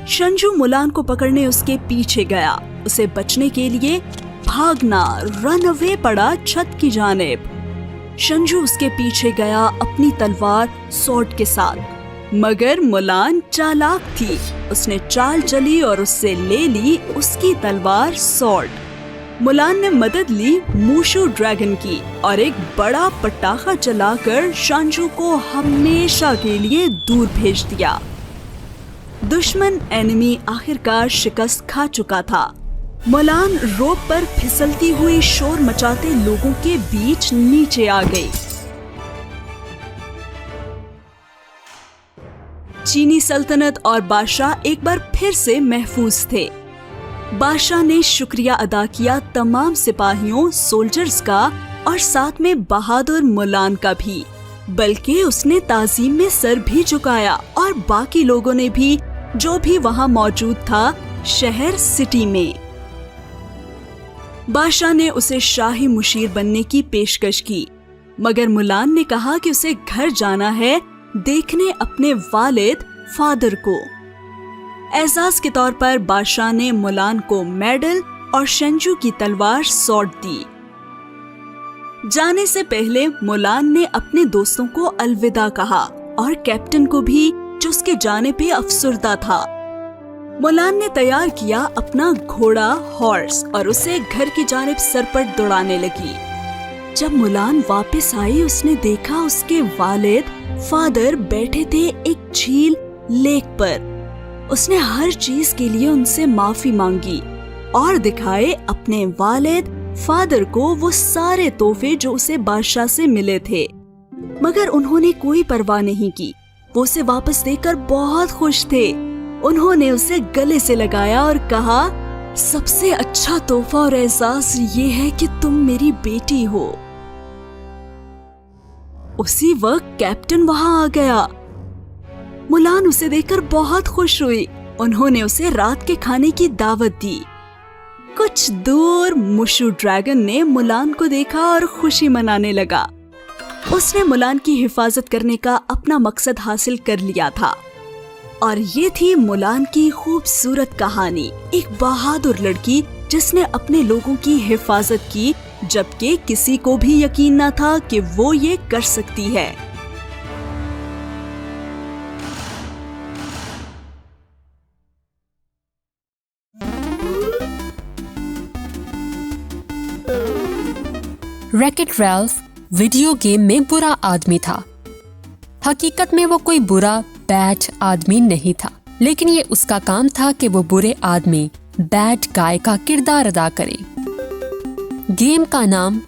शंजू Mulan को पकड़ने उसके पीछे गया। उसे बचने के लिए भागना, रन अवे पड़ा छत की जानिब। शंजू उसके पीछे गया अपनी तलवार सॉर्ड के साथ, मगर मुलान चालाक थी। उसने चाल चली और उससे ले ली उसकी तलवार सॉर्ड। मुलान ने मदद ली मूशू ड्रैगन की और एक बड़ा पटाखा चलाकर शंजू को हमेशा के लिए दूर भेज दिया। दुश्मन एनिमी आखिरकार शिकस्त खा चुका था। मुलान रोप पर फिसलती हुई शोर मचाते लोगों के बीच नीचे आ गई। चीनी सल्तनत और बादशाह एक बार फिर से महफूज थे। बादशाह ने शुक्रिया अदा किया तमाम सिपाहियों, सोल्जर्स का और साथ में बहादुर मुलान का भी, बल्कि उसने ताजीम में सर भी झुकाया और बाकी लोगों ने भी, जो भी वहां मौजूद था शहर सिटी में। बादशाह ने उसे शाही मुशीर बनने की पेशकश की, मगर मुलान ने कहा कि उसे घर जाना है देखने अपने वालिद फादर को। एजाज के तौर पर बादशाह ने मुलान को मेडल और शंजू की तलवार सौंप दी। जाने से पहले मुलान ने अपने दोस्तों को अलविदा कहा और कैप्टन को भी, जो उसके जाने पे अफसुर्दा था। मुलान ने तैयार किया अपना घोड़ा हॉर्स और उसे घर की जानिब सरपट दौड़ाने लगी। जब मुलान वापस आई, उसने देखा उसके वालिद फादर बैठे थे एक झील लेक पर। उसने हर चीज के लिए उनसे माफी मांगी और दिखाए अपने वालिद फादर को वो सारे तोहफे जो उसे बादशाह से मिले थे, मगर उन्होंने कोई परवाह नहीं की। वो उसे वापस देकर बहुत खुश थे। उन्होंने उसे गले से लगाया और कहा, सबसे अच्छा तोहफा और एहसास ये है कि तुम मेरी बेटी हो। उसी वक्त कैप्टन वहां आ गया। मुलान उसे देखकर बहुत खुश हुई। उन्होंने उसे रात के खाने की दावत दी। कुछ दूर मूशू ड्रैगन ने मुलान को देखा और खुशी मनाने लगा। उसने मुलान की हिफाजत करने का अपना मकसद हासिल कर लिया था। और ये थी मुलान की खूबसूरत कहानी, एक बहादुर लड़की जिसने अपने लोगों की हिफाजत की, जबकि किसी को भी यकीन न था कि वो ये कर सकती है। रैकेट रैल्फ वीडियो गेम में बुरा आदमी था। हकीकत में वो कोई बुरा बैड आदमी नहीं था, लेकिन ये उसका काम था कि वो बुरे आदमी बैड गाय का किरदार अदा करे। गेम का नाम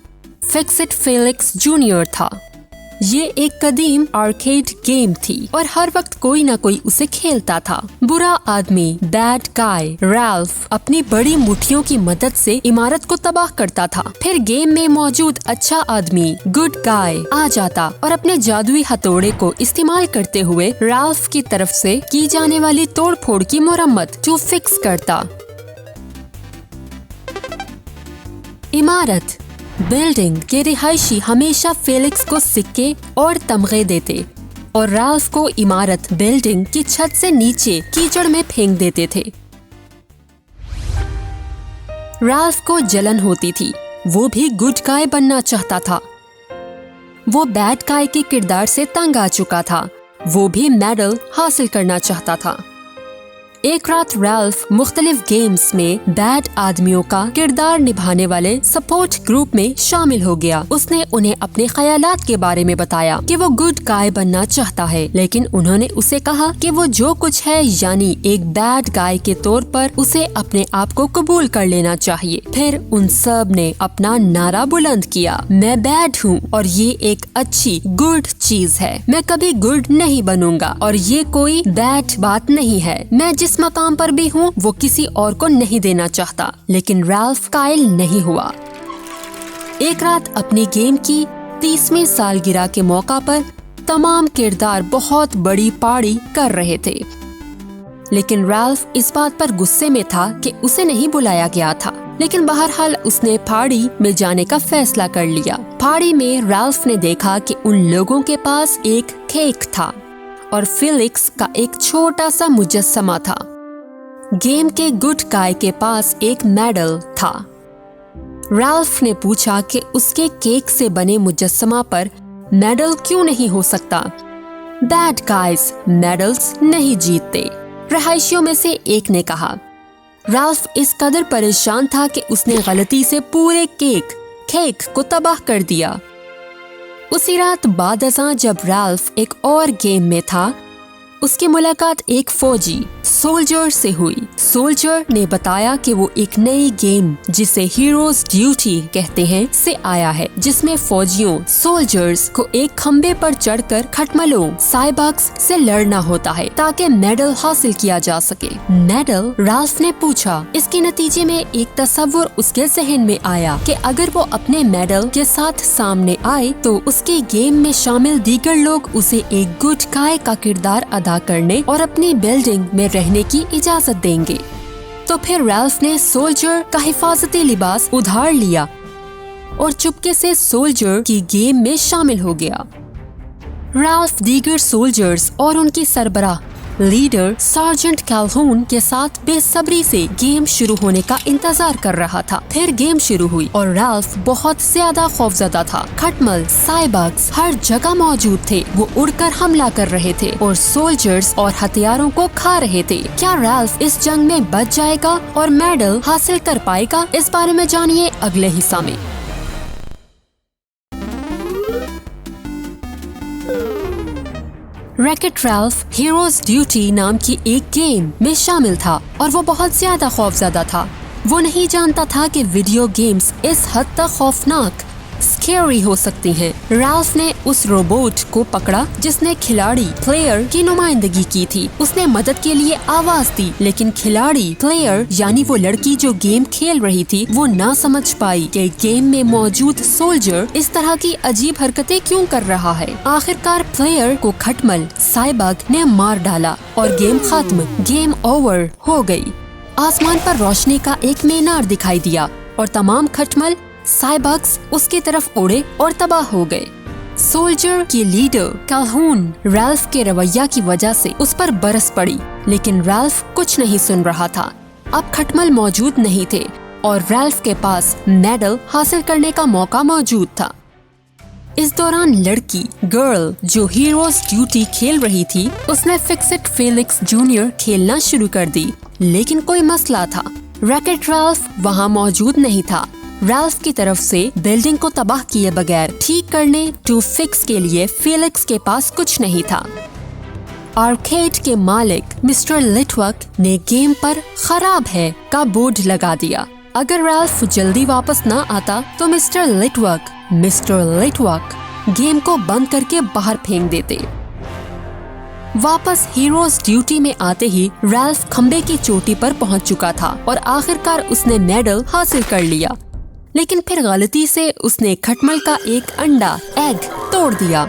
फिक्स इट फेलिक्स जूनियर था। ये एक कदीम आर्केड गेम थी और हर वक्त कोई ना कोई उसे खेलता था। बुरा आदमी बैड गाय रैल्फ अपनी बड़ी मुट्ठियों की मदद से इमारत को तबाह करता था। फिर गेम में मौजूद अच्छा आदमी गुड गाय आ जाता और अपने जादुई हथौड़े को इस्तेमाल करते हुए रैल्फ की तरफ से की जाने वाली तोड़ फोड़ की मुरम्मत टू फिक्स करता। इमारत बिल्डिंग के रिहायशी हमेशा फेलिक्स को सिक्के और तमगे देते और रैल्फ को इमारत बिल्डिंग की छत से नीचे कीचड़ में फेंक देते थे। रैल्फ को जलन होती थी। वो भी गुड गाय बनना चाहता था। वो बैड गाय के किरदार से तंग आ चुका था। वो भी मेडल हासिल करना चाहता था। एक रात रैल्फ मुख्तलिफ गेम्स में बैड आदमियों का किरदार निभाने वाले सपोर्ट ग्रुप में शामिल हो गया। उसने उन्हें अपने ख्यालात के बारे में बताया कि वो गुड गाय बनना चाहता है, लेकिन उन्होंने उसे कहा कि वो जो कुछ है यानी एक बैड गाय के तौर पर उसे अपने आप को कबूल कर लेना चाहिए। फिर उन सब ने अपना नारा बुलंद किया, मैं बैड हूँ और ये एक अच्छी गुड चीज है। मैं कभी गुड नहीं बनूंगा और ये कोई बैड बात नहीं है। मैं जिस मकाम पर भी हूँ वो किसी और को नहीं देना चाहता। लेकिन रैल्फ कायल नहीं हुआ। एक रात अपनी गेम की 30वीं सालगिरह के मौका पर तमाम किरदार बहुत बड़ी पार्टी कर रहे थे, लेकिन रैल्फ इस बात पर गुस्से में था कि उसे नहीं बुलाया गया था। लेकिन बहरहाल उसने पार्टी में जाने का फैसला कर लिया। पार्टी में रैल्फ ने देखा कि उन लोगों के पास एक केक था और फेलिक्स का एक छोटा सा मुजस्समा था। गेम के गुड गाय के पास एक मेडल था। रैल्फ ने पूछा कि उसके केक से बने मुजस्समा पर मेडल क्यों नहीं हो सकता। बैड गाइज मेडल्स नहीं जीतते, रहायशियों में से एक ने कहा। रैल्फ इस कदर परेशान था कि उसने गलती से पूरे केक को तबाह कर दिया। उसी रात बाद अज़ां जब रैल्फ एक और गेम में था, उसकी मुलाकात एक फौजी सोल्जर से हुई। सोल्जर ने बताया कि वो एक नई गेम जिसे हीरोज ड्यूटी कहते हैं से आया है, जिसमें फौजियों सोल्जर्स को एक खंबे पर चढ़कर खटमलों साइबॉक्स से लड़ना होता है ताकि मेडल हासिल किया जा सके। मेडल? रैल्फ ने पूछा। इसके नतीजे में एक तस्वुर उसके जहन में आया कि अगर वो अपने मेडल के साथ सामने आए तो उसके गेम में शामिल दीगर लोग उसे एक गुड गाय का किरदार अदा करने और अपनी बिल्डिंग में रहने की इजाजत देंगे। तो फिर रैल्फ ने सोल्जर का हिफाजती लिबास उधार लिया और चुपके से सोल्जर की गेम में शामिल हो गया। रैल्फ दीगर सोल्जर्स और उनकी सरबराह लीडर सार्जेंट कैल्होन के साथ बेसब्री से गेम शुरू होने का इंतजार कर रहा था। फिर गेम शुरू हुई और रैल्फ बहुत ज्यादा खौफजदा था। खटमल साइबॉक्स हर जगह मौजूद थे। वो उड़कर हमला कर रहे थे और सोल्जर्स और हथियारों को खा रहे थे। क्या रैल्फ इस जंग में बच जाएगा और मेडल हासिल कर पाएगा? इस बारे में जानिए अगले हिस्सा में। रैकेट रैल्फ हीरोज ड्यूटी नाम की एक गेम में शामिल था और वो बहुत ज्यादा खौफजदा था। वो नहीं जानता था कि वीडियो गेम्स इस हद तक खौफनाक स्कैरी हो सकती हैं। रैल्फ ने उस रोबोट को पकड़ा जिसने खिलाड़ी प्लेयर की नुमाइंदगी की थी। उसने मदद के लिए आवाज दी, लेकिन खिलाड़ी प्लेयर यानी वो लड़की जो गेम खेल रही थी वो ना समझ पाई कि गेम में मौजूद सोल्जर इस तरह की अजीब हरकतें क्यों कर रहा है। आखिरकार प्लेयर को खटमल साइबॉग ने मार डाला और गेम खत्म, गेम ओवर हो गई। आसमान पर रोशनी का एक मीनार दिखाई दिया और तमाम खटमल साइबॉग्स उसकी तरफ उड़े और तबाह हो गए। सोल्जर की लीडर कैल्होन रैल्फ के रवैया की वजह से उस पर बरस पड़ी, लेकिन रैल्फ कुछ नहीं सुन रहा था। अब खटमल मौजूद नहीं थे और रैल्फ के पास मेडल हासिल करने का मौका मौजूद था। इस दौरान लड़की गर्ल जो हीरोज ड्यूटी खेल रही थी, उसने फिक्स इट फेलिक्स जूनियर खेलना शुरू कर दी, लेकिन कोई मसला था। रैकेट रैल्फ वहाँ मौजूद नहीं था। रैल्फ की तरफ से बिल्डिंग को तबाह किए बगैर ठीक करने टू फिक्स के लिए फेलिक्स के पास कुछ नहीं था। आर्केड के मालिक मिस्टर लिटवक ने गेम पर खराब है का बोर्ड लगा दिया। अगर रैल्फ जल्दी वापस न आता तो मिस्टर लिटवक गेम को बंद करके बाहर फेंक देते। वापस हीरोज ड्यूटी में आते ही रैल्फ खंबे की चोटी पर पहुंच चुका था और आखिरकार उसने मेडल हासिल कर लिया, लेकिन फिर गलती से उसने खटमल का एक अंडा एग तोड़ दिया।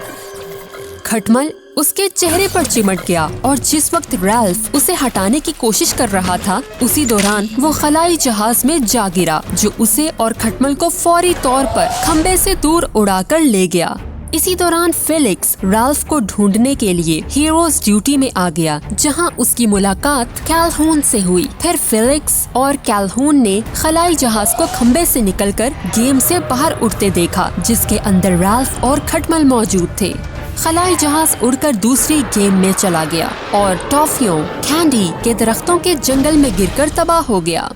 खटमल उसके चेहरे पर चिमट गया और जिस वक्त रैल्फ उसे हटाने की कोशिश कर रहा था, उसी दौरान वो खलाई जहाज में जा गिरा जो उसे और खटमल को फौरी तौर पर खंबे से दूर उड़ाकर ले गया। इसी दौरान फेलिक्स रैल्फ को ढूंढने के लिए हीरोज ड्यूटी में आ गया, जहां उसकी मुलाकात कैल्होन से हुई। फिर फेलिक्स और कैल्होन ने खलाई जहाज को खंबे से निकलकर गेम से बाहर उड़ते देखा, जिसके अंदर रैल्फ और खटमल मौजूद थे। खलाई जहाज उड़कर दूसरी गेम में चला गया और टॉफियों कैंडी के दरख्तों के जंगल में गिरकर तबाह हो गया।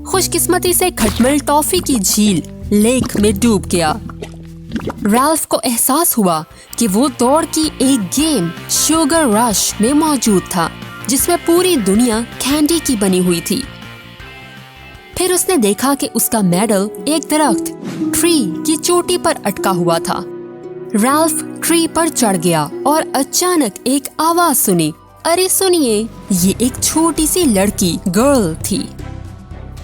खुशकिस्मती से खटमल टॉफी की झील लेक में डूब गया। रैल्फ को एहसास हुआ कि वो दौड़ की एक गेम शुगर रश में मौजूद था, जिसमें पूरी दुनिया कैंडी की बनी हुई थी। फिर उसने देखा कि उसका मेडल एक दरख्त ट्री की चोटी पर अटका हुआ था। रैल्फ ट्री पर चढ़ गया और अचानक एक आवाज सुनी। अरे सुनिए, ये एक छोटी सी लड़की गर्ल थी।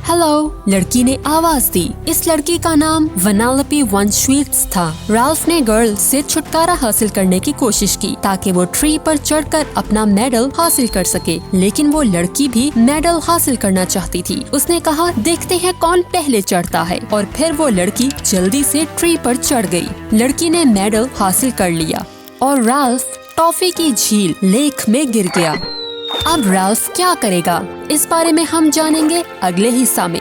हेलो, लड़की ने आवाज दी। इस लड़की का नाम वनालपी वनश्वीट्स था। रैल्फ ने गर्ल से छुटकारा हासिल करने की कोशिश की ताकि वो ट्री पर चढ़कर अपना मेडल हासिल कर सके, लेकिन वो लड़की भी मेडल हासिल करना चाहती थी। उसने कहा, देखते हैं कौन पहले चढ़ता है, और फिर वो लड़की जल्दी से ट्री पर चढ़ गई। लड़की ने मेडल हासिल कर लिया और रैल्फ टॉफी की झील लेक में गिर गया। اب رالف کیا کرے گا، اس بارے میں ہم جانیں گے اگلے حصہ میں۔